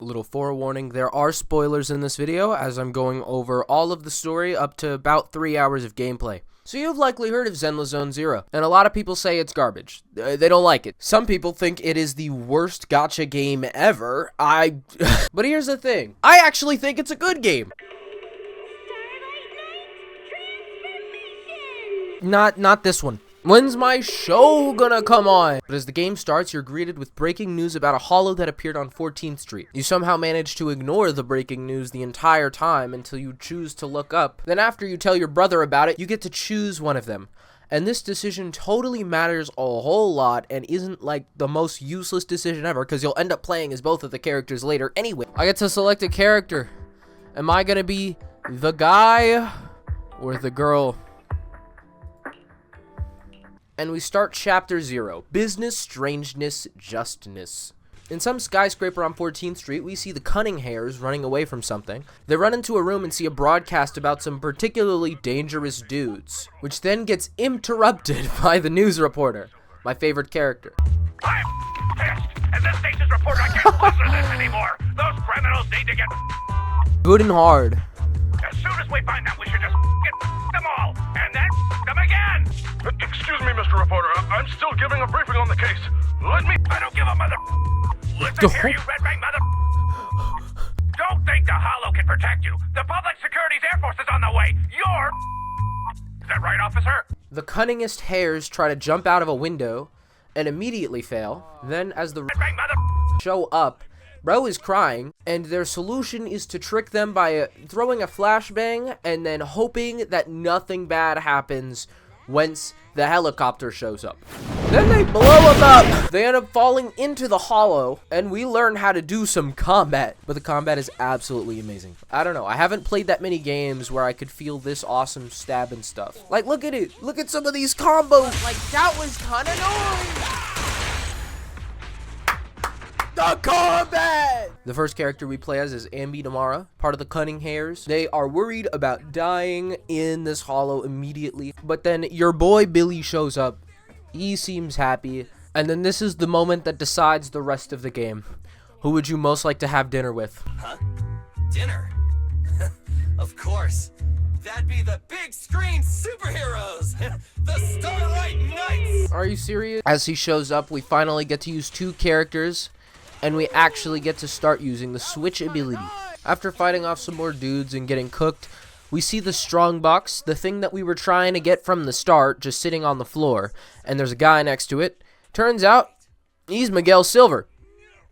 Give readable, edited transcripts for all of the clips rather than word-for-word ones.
Little forewarning, there are spoilers in this video as I'm going over all of the story up to about 3 hours of gameplay. So you've likely heard of Zenless Zone Zero, and a lot of people say it's garbage. They don't like it. Some people think it is the worst gacha game ever. But here's the thing. I actually think it's a good game. Not this one. When's my show gonna come on? But as the game starts, you're greeted with breaking news about a holo that appeared on 14th Street. You somehow manage to ignore the breaking news the entire time until you choose to look up. Then after you tell your brother about it, you get to choose one of them. And this decision totally matters a whole lot and isn't like the most useless decision ever because you'll end up playing as both of the characters later anyway. I get to select a character. Am I gonna be the guy or the girl? And we start chapter 0, Business, Strangeness, Justness. In some skyscraper on 14th Street, we see the Cunning Hares running away from something. They run into a room and see a broadcast about some particularly dangerous dudes, which then gets interrupted by the news reporter, my favorite character. I'm pissed, and this station's reporter, I can't listen to this anymore. Those criminals need to get Good and hard. As soon as we find them, we should just get them all, and then them again. Excuse me, Mr. Reporter. I'm still giving a briefing on the case. Let me... I don't give a mother... Listen here, you red ring mother... Don't think the holo can protect you. The Public Security's Air Force is on the way. You're... Is that right, officer? The cunningest hares try to jump out of a window and immediately fail. Then as the Red ring mother... show up, bro is crying, and their solution is to trick them by throwing a flashbang and then hoping that nothing bad happens once the helicopter shows up. Then they blow them up! They end up falling into the holo, and we learn how to do some combat. But the combat is absolutely amazing. I don't know, I haven't played that many games where I could feel this awesome stab and stuff. Like, look at it! Look at some of these combos! Like, that was kinda annoying! The combat! The first character we play as is Ambi Damara, part of the Cunning Hares. They are worried about dying in this holo immediately, but then your boy Billy shows up. He seems happy, and then this is the moment that decides the rest of the game. Who would you most like to have dinner with? Huh? Dinner? Of course. That'd be the big screen superheroes! The Starlight Knights! Are you serious? As he shows up, we finally get to use 2 characters, and we actually get to start using the switch ability. After fighting off some more dudes and getting cooked, we see the strong box, the thing that we were trying to get from the start, just sitting on the floor, and there's a guy next to it. Turns out, he's Miguel Silver,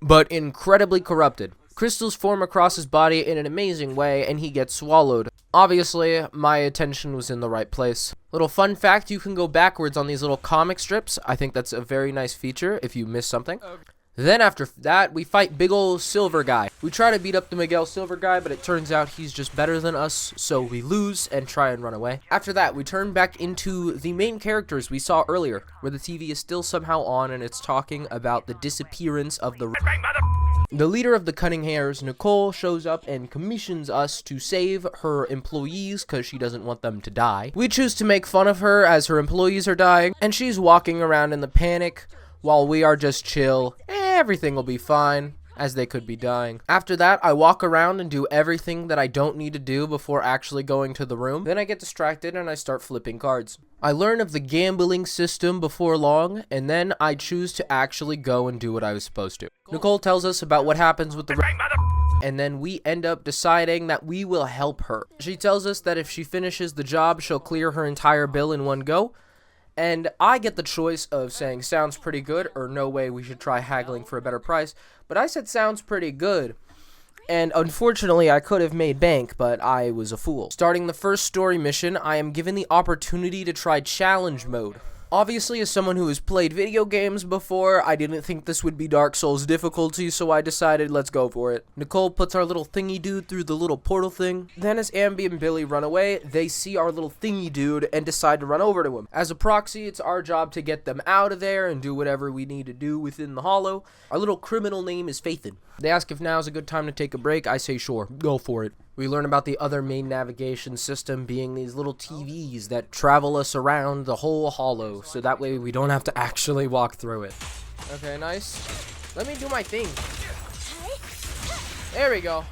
but incredibly corrupted. Crystals form across his body in an amazing way, and he gets swallowed. Obviously, my attention was in the right place. Little fun fact, you can go backwards on these little comic strips. I think that's a very nice feature if you miss something. Then after that, we fight big ol' Silver guy. We try to beat up the Miguel Silver guy, but it turns out he's just better than us, so we lose and try and run away. After that, we turn back into the main characters we saw earlier, where the TV is still somehow on and it's talking about the disappearance of the... Red ring mother... The leader of the Cunning Hares, Nicole, shows up and commissions us to save her employees because she doesn't want them to die. We choose to make fun of her as her employees are dying, and she's walking around in the panic while we are just chill. Everything will be fine, as they could be dying. After that, I walk around and do everything that I don't need to do before actually going to the room. Then I get distracted and I start flipping cards. I learn of the gambling system before long, and then I choose to actually go and do what I was supposed to. Nicole tells us about what happens with the Red ring mother... and then we end up deciding that we will help her. She tells us that if she finishes the job, she'll clear her entire bill in one go. And I get the choice of saying sounds pretty good or no way, we should try haggling for a better price. But I said sounds pretty good. And unfortunately, I could have made bank, but I was a fool. Starting the first story mission, I am given the opportunity to try challenge mode. Obviously, as someone who has played video games before, I didn't think this would be Dark Souls difficulty, so I decided let's go for it. Nicole puts our little thingy dude through the little portal thing. Then as Ambi and Billy run away, they see our little thingy dude and decide to run over to him. As a proxy, it's our job to get them out of there and do whatever we need to do within the holo. Our little criminal name is Faithin. They ask if now is a good time to take a break. I say sure, go for it. We learn about the other main navigation system being these little TVs that travel us around the whole holo, so that way we don't have to actually walk through it. Okay, nice. Let me do my thing. There we go.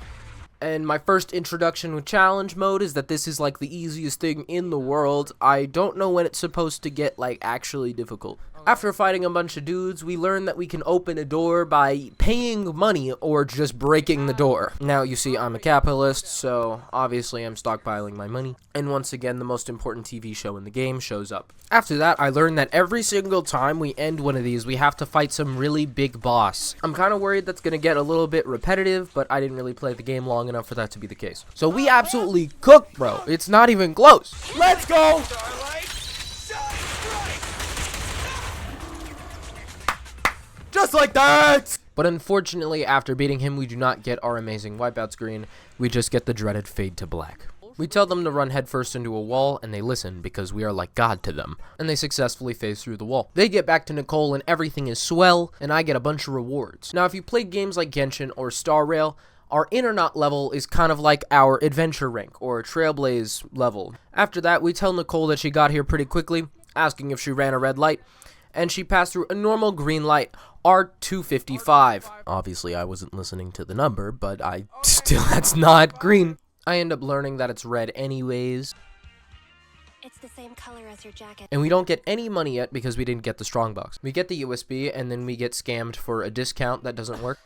And my first introduction with challenge mode is that this is like the easiest thing in the world. I don't know when it's supposed to get like actually difficult. After fighting a bunch of dudes, we learn that we can open a door by paying money or just breaking the door. Now, you see, I'm a capitalist, so obviously I'm stockpiling my money. And once again, the most important TV show in the game shows up. After that, I learned that every single time we end one of these, we have to fight some really big boss. I'm kind of worried that's going to get a little bit repetitive, but I didn't really play the game long enough for that to be the case. So we absolutely cooked, bro. It's not even close. Let's go! Just like that! But unfortunately, after beating him, we do not get our amazing wipeout screen. We just get the dreaded fade to black. We tell them to run headfirst into a wall, and they listen because we are like God to them. And they successfully phase through the wall. They get back to Nicole, and everything is swell, and I get a bunch of rewards. Now, if you played games like Genshin or Star Rail, our Internaut level is kind of like our Adventure rank, or Trailblaze level. After that, we tell Nicole that she got here pretty quickly, asking if she ran a red light, and she passed through a normal green light, R255. Obviously, I wasn't listening to the number, but that's not green. I end up learning that it's red anyways. It's the same color as your jacket. And we don't get any money yet because we didn't get the strongbox. We get the USB, and then we get scammed for a discount that doesn't work.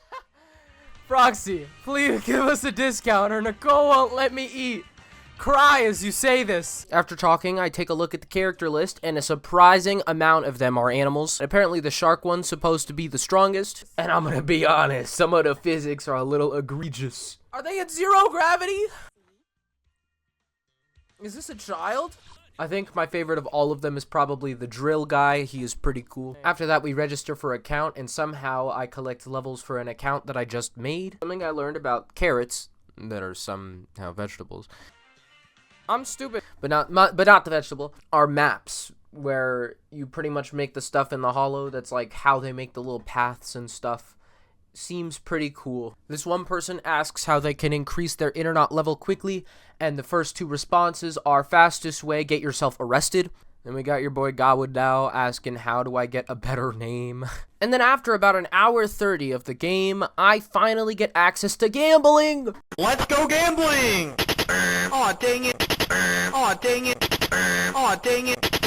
Proxy, please give us a discount or Nicole won't let me eat. Cry as you say this. After talking, I take a look at the character list, and a surprising amount of them are animals. Apparently, the shark one's supposed to be the strongest. And I'm gonna be honest, some of the physics are a little egregious. Are they at zero gravity? Is this a child? I think my favorite of all of them is probably the drill guy. He is pretty cool. After that, we register for an account, and somehow I collect levels for an account that I just made. Something I learned about carrots, that are somehow vegetables. I'm stupid. But not the vegetable. Are maps, where you pretty much make the stuff in the hollow. That's like how they make the little paths and stuff. Seems pretty cool. This one person asks how they can increase their Internaut level quickly, and the first two responses are fastest way, get yourself arrested. Then we got your boy Gawood now asking how do I get a better name. And then after about an hour 30 of the game, I finally get access to gambling. Let's go gambling! Aw, dang it. Aw, dang it. Aw, dang it.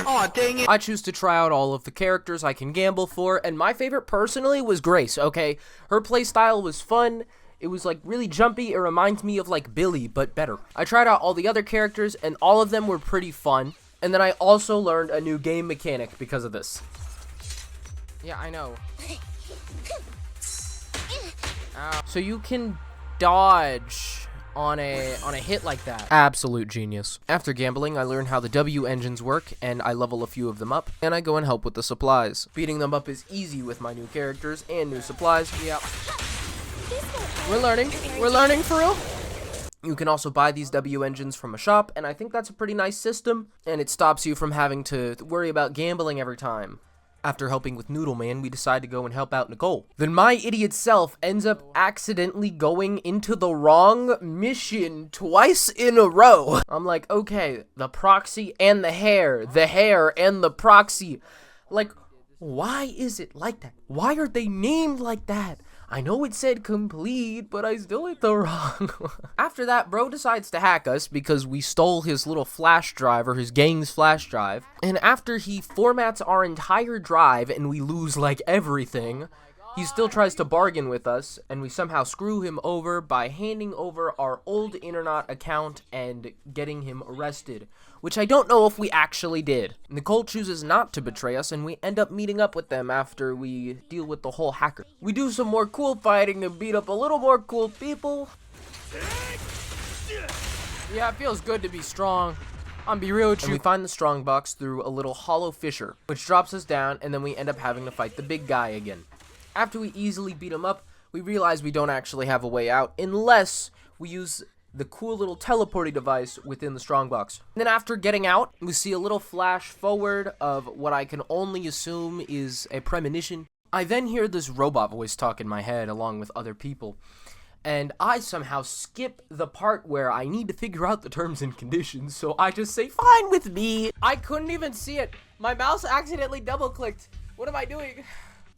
Aw, dang it. I choose to try out all of the characters I can gamble for, and my favorite personally was Grace, okay? Her playstyle was fun. It was like really jumpy. It reminds me of like Billy, but better. I tried out all the other characters, and all of them were pretty fun. And then I also learned a new game mechanic because of this. Yeah, I know. Ow. So you can dodge on a hit like that. Absolute genius. After gambling, I learned how the W engines work, and I level a few of them up, and I go and help with the supplies. Beating them up is easy with my new characters and new supplies. Yep. We're learning. We're learning for real. You can also buy these W engines from a shop, and I think that's a pretty nice system, and it stops you from having to worry about gambling every time. After helping with Noodleman, we decide to go and help out Nicole. Then my idiot self ends up accidentally going into the wrong mission twice in a row. I'm like, okay, the proxy and the hair and the proxy. Like, why is it like that? Why are they named like that? I know it said complete, but I still hit the wrong one. After that, bro decides to hack us because we stole his little flash drive, or his gang's flash drive. And after he formats our entire drive and we lose like everything, he still tries to bargain with us, and we somehow screw him over by handing over our old Internaut account and getting him arrested, which I don't know if we actually did. Nicole chooses not to betray us, and we end up meeting up with them after we deal with the whole hacker. We do some more cool fighting and beat up a little more cool people. Yeah, it feels good to be strong. I'm be real with you. And we find the strong box through a little hollow fissure, which drops us down, and then we end up having to fight the big guy again. After we easily beat him up, we realize we don't actually have a way out unless we use the cool little teleporting device within the strongbox. And then after getting out, we see a little flash forward of what I can only assume is a premonition. I then hear this robot voice talk in my head along with other people, and I somehow skip the part where I need to figure out the terms and conditions, so I just say, fine with me. I couldn't even see it. My mouse accidentally double-clicked. What am I doing?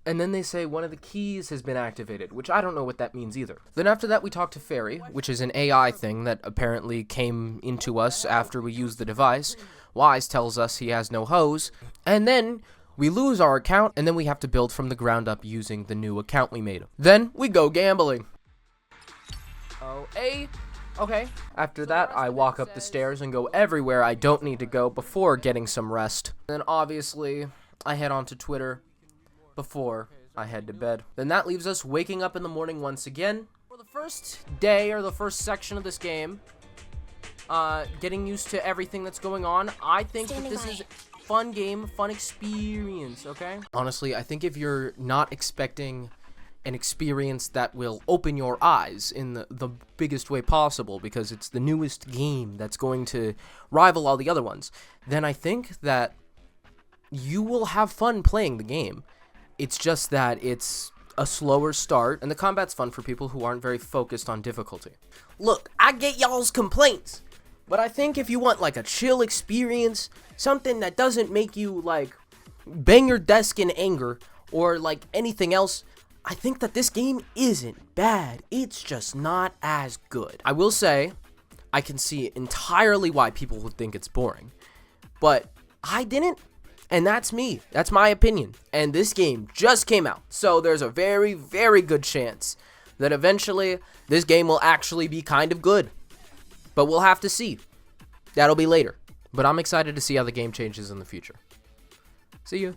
And then they say one of the keys has been activated, which I don't know what that means either. Then after that, we talk to Fairy, which is an AI thing that apparently came into us after we used the device. Wise tells us he has no hose. And then we lose our account, and then we have to build from the ground up using the new account we made. Then we go gambling. Okay. After that, I walk up the stairs and go everywhere I don't need to go before getting some rest. Then obviously, I head onto Twitter before I head to bed. Then that leaves us waking up in the morning once again. For the first day or the first section of this game, getting used to everything that's going on, I think that this is a fun game, fun experience, okay? Honestly, I think if you're not expecting an experience that will open your eyes in the biggest way possible, because it's the newest game that's going to rival all the other ones, then I think that you will have fun playing the game. It's just that it's a slower start, and the combat's fun for people who aren't very focused on difficulty. Look, I get y'all's complaints, but I think if you want like a chill experience, something that doesn't make you like bang your desk in anger or like anything else, I think that this game isn't bad. It's just not as good. I will say, I can see entirely why people would think it's boring, but I didn't. And that's me. That's my opinion. And this game just came out. So there's a very, very good chance that eventually this game will actually be kind of good. But we'll have to see. That'll be later. But I'm excited to see how the game changes in the future. See you.